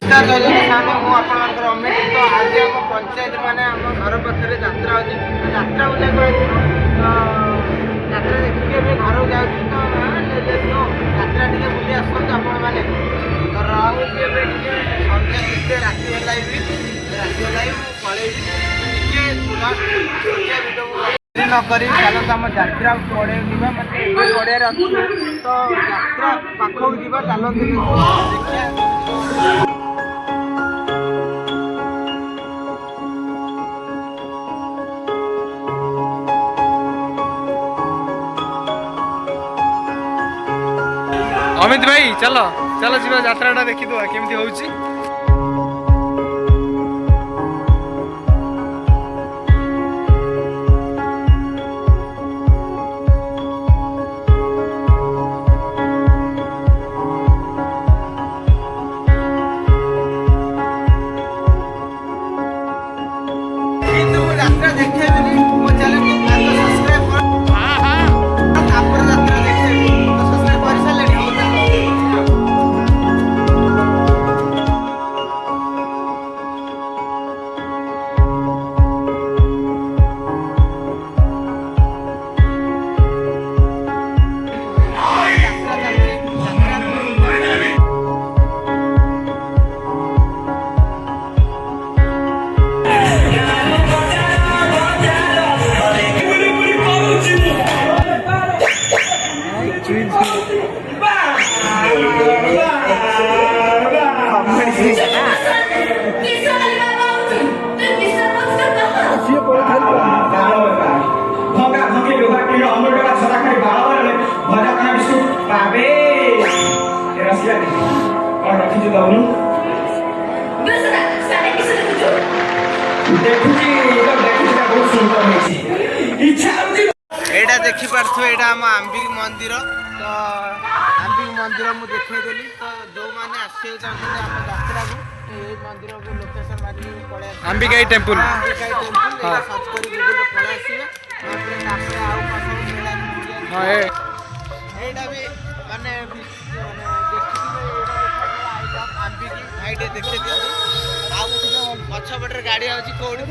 जय जगन्नाथ मुझे अमित तो आज आम पंचायत मैंने आम घर पाखे जात्रा अच्छी जात्रा बुले जात्रा देखिए घर जाऊँ तो जात्रा टे बुले आसत आपण मैंने तो रही सन्ध्या टे राति है नक चलते आम जात्रा पड़े पड़िया अच्छे तो जात्रा पाखक जा चलते देखिए अमित भाई चलो चलो जी यात्रा देखी दवा केमती होउची। एटा देखी पार्थ एटा आम आंबिक मंदिर तो आंबिक मंदिर मुझे देखेदेली तो जो मैंने आसे चाहते आम यात्रा को मंदिर को लोकेशन मारी पड़े अंबिकाई टेम्पल सर्च कर गूगल पड़े आसवे एटा भी माने आंबिक भाई देखे दिखाई पछपटे गाड़ी आउची कोड़ी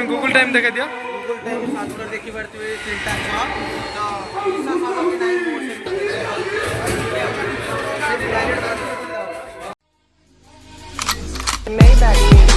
गूगल टाइम देखा दिया गूगल टाइम शास्त्र देखी पार्थे 3टा 6 तो